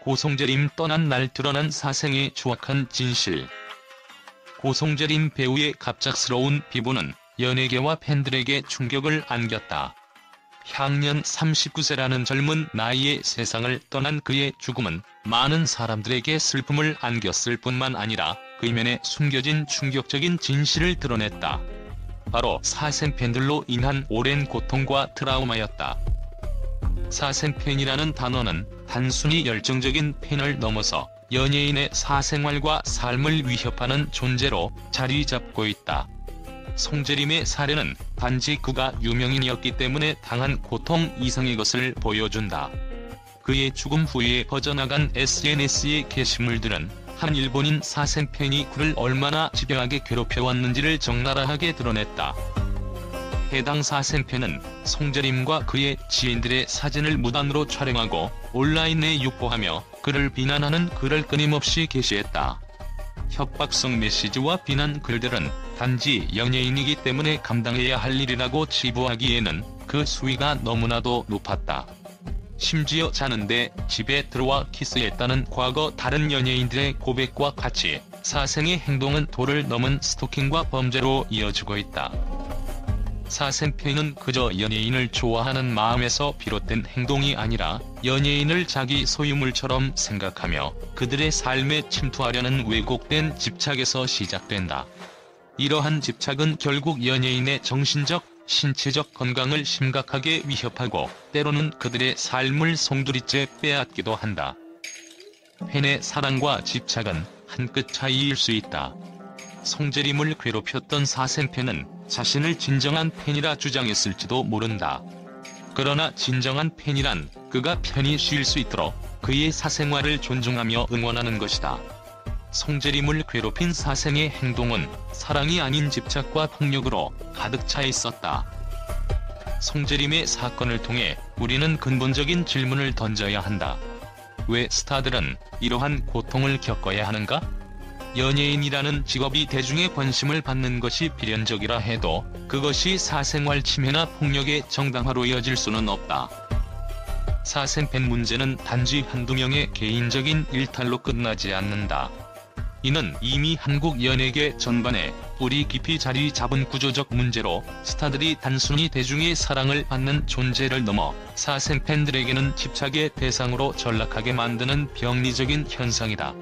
고송재림 떠난 날 드러난 사생의 추악한 진실. 고송재림 배우의 갑작스러운 비보는 연예계와 팬들에게 충격을 안겼다. 향년 39세라는 젊은 나이에 세상을 떠난 그의 죽음은 많은 사람들에게 슬픔을 안겼을 뿐만 아니라 그 이면에 숨겨진 충격적인 진실을 드러냈다. 바로 사생팬들로 인한 오랜 고통과 트라우마였다. 사생팬이라는 단어는 단순히 열정적인 팬을 넘어서 연예인의 사생활과 삶을 위협하는 존재로 자리 잡고 있다. 송재림의 사례는 단지 그가 유명인이었기 때문에 당한 고통 이상의 것을 보여준다. 그의 죽음 후에 퍼져나간 SNS의 게시물들은 한 일본인 사생팬이 그를 얼마나 집요하게 괴롭혀왔는지를 적나라하게 드러냈다. 해당 사생팬은 송재림과 그의 지인들의 사진을 무단으로 촬영하고 온라인에 유포하며 그를 비난하는 글을 끊임없이 게시했다. 협박성 메시지와 비난 글들은 단지 연예인이기 때문에 감당해야 할 일이라고 치부하기에는 그 수위가 너무나도 높았다. 심지어 자는데 집에 들어와 키스했다는 과거 다른 연예인들의 고백과 같이 사생의 행동은 도를 넘은 스토킹과 범죄로 이어지고 있다. 사생팬은 그저 연예인을 좋아하는 마음에서 비롯된 행동이 아니라 연예인을 자기 소유물처럼 생각하며 그들의 삶에 침투하려는 왜곡된 집착에서 시작된다. 이러한 집착은 결국 연예인의 정신적, 신체적 건강을 심각하게 위협하고 때로는 그들의 삶을 송두리째 빼앗기도 한다. 팬의 사랑과 집착은 한 끗 차이일 수 있다. 송재림을 괴롭혔던 사생팬은 자신을 진정한 팬이라 주장했을지도 모른다. 그러나 진정한 팬이란 그가 편히 쉴 수 있도록 그의 사생활을 존중하며 응원하는 것이다. 송재림을 괴롭힌 사생의 행동은 사랑이 아닌 집착과 폭력으로 가득 차 있었다. 송재림의 사건을 통해 우리는 근본적인 질문을 던져야 한다. 왜 스타들은 이러한 고통을 겪어야 하는가? 연예인이라는 직업이 대중의 관심을 받는 것이 필연적이라 해도 그것이 사생활 침해나 폭력의 정당화로 이어질 수는 없다. 사생팬 문제는 단지 한두 명의 개인적인 일탈로 끝나지 않는다. 이는 이미 한국 연예계 전반에 뿌리 깊이 자리 잡은 구조적 문제로 스타들이 단순히 대중의 사랑을 받는 존재를 넘어 사생팬들에게는 집착의 대상으로 전락하게 만드는 병리적인 현상이다.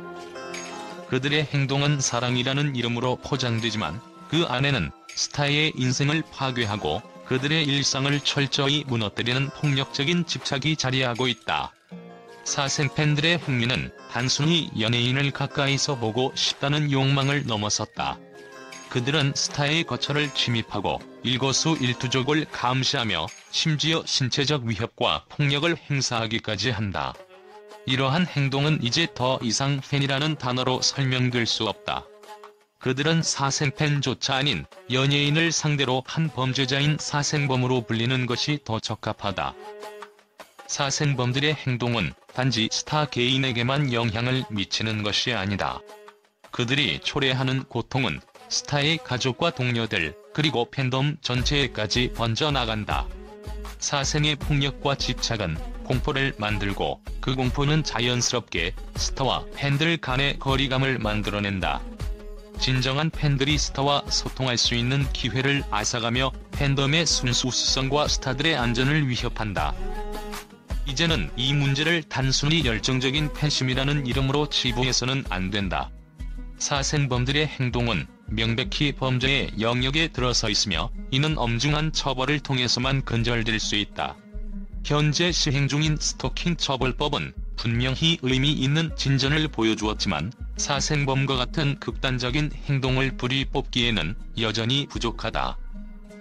그들의 행동은 사랑이라는 이름으로 포장되지만 그 안에는 스타의 인생을 파괴하고 그들의 일상을 철저히 무너뜨리는 폭력적인 집착이 자리하고 있다. 사생팬들의 흥미는 단순히 연예인을 가까이서 보고 싶다는 욕망을 넘어섰다. 그들은 스타의 거처를 침입하고 일거수일투족을 감시하며 심지어 신체적 위협과 폭력을 행사하기까지 한다. 이러한 행동은 이제 더 이상 팬이라는 단어로 설명될 수 없다. 그들은 사생팬조차 아닌 연예인을 상대로 한 범죄자인 사생범으로 불리는 것이 더 적합하다. 사생범들의 행동은 단지 스타 개인에게만 영향을 미치는 것이 아니다. 그들이 초래하는 고통은 스타의 가족과 동료들, 그리고 팬덤 전체에까지 번져나간다. 사생의 폭력과 집착은 공포를 만들고 그 공포는 자연스럽게 스타와 팬들 간의 거리감을 만들어낸다. 진정한 팬들이 스타와 소통할 수 있는 기회를 앗아가며 팬덤의 순수성과 스타들의 안전을 위협한다. 이제는 이 문제를 단순히 열정적인 팬심이라는 이름으로 치부해서는 안 된다. 사생범들의 행동은 명백히 범죄의 영역에 들어서 있으며 이는 엄중한 처벌을 통해서만 근절될 수 있다. 현재 시행 중인 스토킹 처벌법은 분명히 의미 있는 진전을 보여주었지만 사생범과 같은 극단적인 행동을 뿌리 뽑기에는 여전히 부족하다.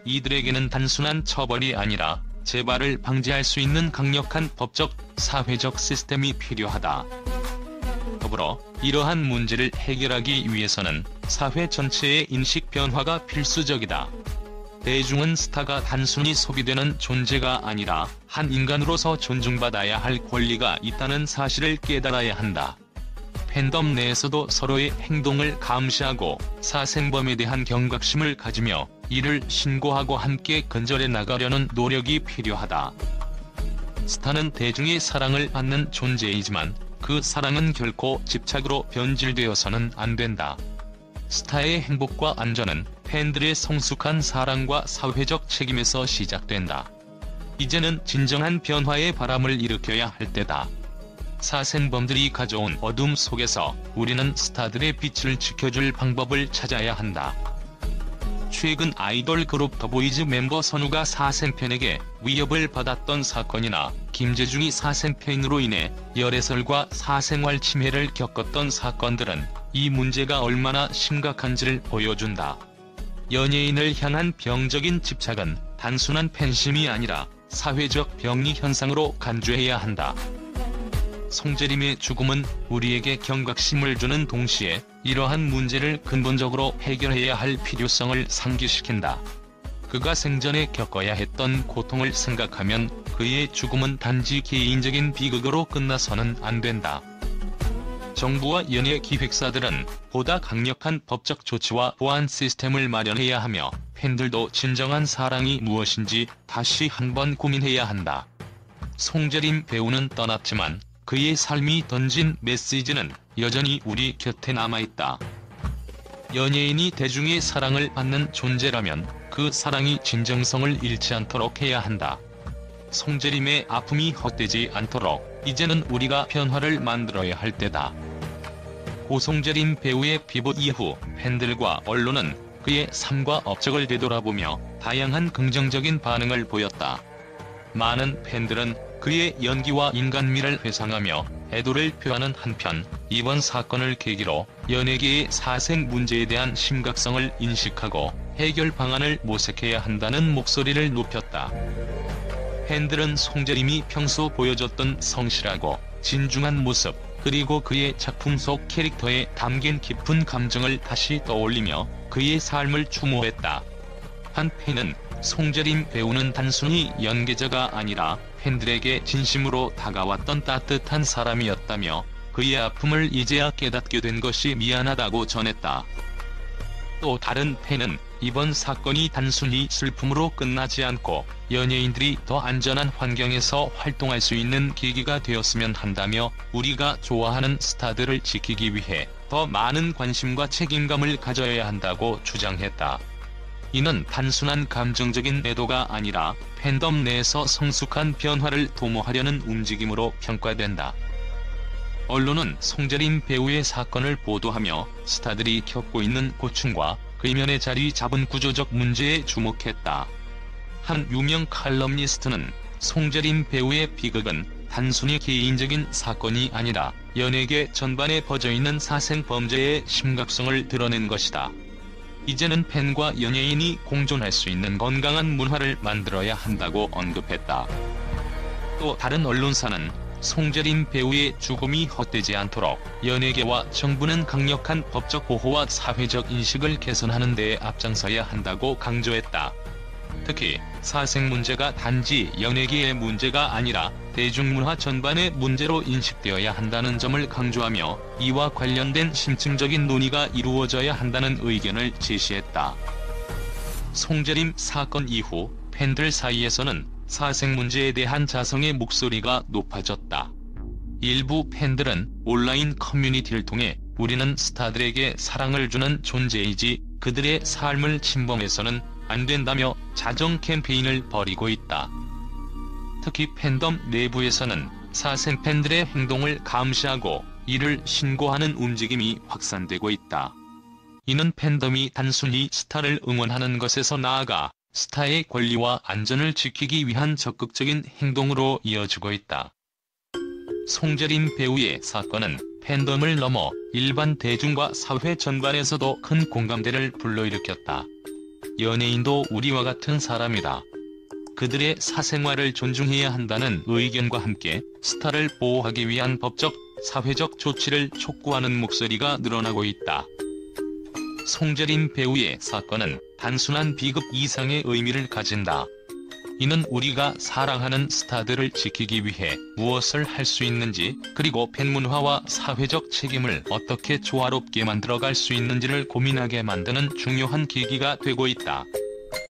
이들에게는 단순한 처벌이 아니라 재발을 방지할 수 있는 강력한 법적, 사회적 시스템이 필요하다. 더불어 이러한 문제를 해결하기 위해서는 사회 전체의 인식 변화가 필수적이다. 대중은 스타가 단순히 소비되는 존재가 아니라 한 인간으로서 존중받아야 할 권리가 있다는 사실을 깨달아야 한다. 팬덤 내에서도 서로의 행동을 감시하고 사생범에 대한 경각심을 가지며 이를 신고하고 함께 근절해 나가려는 노력이 필요하다. 스타는 대중의 사랑을 받는 존재이지만 그 사랑은 결코 집착으로 변질되어서는 안 된다. 스타의 행복과 안전은 팬들의 성숙한 사랑과 사회적 책임에서 시작된다. 이제는 진정한 변화의 바람을 일으켜야 할 때다. 사생범들이 가져온 어둠 속에서 우리는 스타들의 빛을 지켜줄 방법을 찾아야 한다. 최근 아이돌 그룹 더보이즈 멤버 선우가 사생팬에게 위협을 받았던 사건이나 김재중이 사생팬으로 인해 열애설과 사생활 침해를 겪었던 사건들은 이 문제가 얼마나 심각한지를 보여준다. 연예인을 향한 병적인 집착은 단순한 팬심이 아니라 사회적 병리 현상으로 간주해야 한다. 송재림의 죽음은 우리에게 경각심을 주는 동시에 이러한 문제를 근본적으로 해결해야 할 필요성을 상기시킨다. 그가 생전에 겪어야 했던 고통을 생각하면 그의 죽음은 단지 개인적인 비극으로 끝나서는 안 된다. 정부와 연예 기획사들은 보다 강력한 법적 조치와 보안 시스템을 마련해야 하며 팬들도 진정한 사랑이 무엇인지 다시 한번 고민해야 한다. 송재림 배우는 떠났지만 그의 삶이 던진 메시지는 여전히 우리 곁에 남아있다. 연예인이 대중의 사랑을 받는 존재라면 그 사랑이 진정성을 잃지 않도록 해야 한다. 송재림의 아픔이 헛되지 않도록 이제는 우리가 변화를 만들어야 할 때다. 고송재림 배우의 비보 이후 팬들과 언론은 그의 삶과 업적을 되돌아보며 다양한 긍정적인 반응을 보였다. 많은 팬들은 그의 연기와 인간미를 회상하며 애도를 표하는 한편 이번 사건을 계기로 연예계의 사생 문제에 대한 심각성을 인식하고 해결 방안을 모색해야 한다는 목소리를 높였다. 팬들은 송재림이 평소 보여줬던 성실하고 진중한 모습 그리고 그의 작품 속 캐릭터에 담긴 깊은 감정을 다시 떠올리며 그의 삶을 추모했다. 한 팬은 송재림 배우는 단순히 연기자가 아니라 팬들에게 진심으로 다가왔던 따뜻한 사람이었다며 그의 아픔을 이제야 깨닫게 된 것이 미안하다고 전했다. 또 다른 팬은 이번 사건이 단순히 슬픔으로 끝나지 않고 연예인들이 더 안전한 환경에서 활동할 수 있는 계기가 되었으면 한다며 우리가 좋아하는 스타들을 지키기 위해 더 많은 관심과 책임감을 가져야 한다고 주장했다. 이는 단순한 감정적인 애도가 아니라 팬덤 내에서 성숙한 변화를 도모하려는 움직임으로 평가된다. 언론은 송재림 배우의 사건을 보도하며 스타들이 겪고 있는 고충과 그 이면에 자리 잡은 구조적 문제에 주목했다. 한 유명 칼럼니스트는 송재림 배우의 비극은 단순히 개인적인 사건이 아니라 연예계 전반에 퍼져있는 사생범죄의 심각성을 드러낸 것이다. 이제는 팬과 연예인이 공존할 수 있는 건강한 문화를 만들어야 한다고 언급했다. 또 다른 언론사는 송재림 배우의 죽음이 헛되지 않도록 연예계와 정부는 강력한 법적 보호와 사회적 인식을 개선하는 데에 앞장서야 한다고 강조했다. 특히 사생 문제가 단지 연예계의 문제가 아니라 대중문화 전반의 문제로 인식되어야 한다는 점을 강조하며 이와 관련된 심층적인 논의가 이루어져야 한다는 의견을 제시했다. 송재림 사건 이후 팬들 사이에서는 사생 문제에 대한 자성의 목소리가 높아졌다. 일부 팬들은 온라인 커뮤니티를 통해 우리는 스타들에게 사랑을 주는 존재이지 그들의 삶을 침범해서는 안 된다며 자정 캠페인을 벌이고 있다. 특히 팬덤 내부에서는 사생 팬들의 행동을 감시하고 이를 신고하는 움직임이 확산되고 있다. 이는 팬덤이 단순히 스타를 응원하는 것에서 나아가 스타의 권리와 안전을 지키기 위한 적극적인 행동으로 이어지고 있다. 송재림 배우의 사건은 팬덤을 넘어 일반 대중과 사회 전반에서도 큰 공감대를 불러일으켰다. 연예인도 우리와 같은 사람이다. 그들의 사생활을 존중해야 한다는 의견과 함께 스타를 보호하기 위한 법적, 사회적 조치를 촉구하는 목소리가 늘어나고 있다. 송재림 배우의 사건은 단순한 비극 이상의 의미를 가진다. 이는 우리가 사랑하는 스타들을 지키기 위해 무엇을 할 수 있는지 그리고 팬문화와 사회적 책임을 어떻게 조화롭게 만들어갈 수 있는지를 고민하게 만드는 중요한 계기가 되고 있다.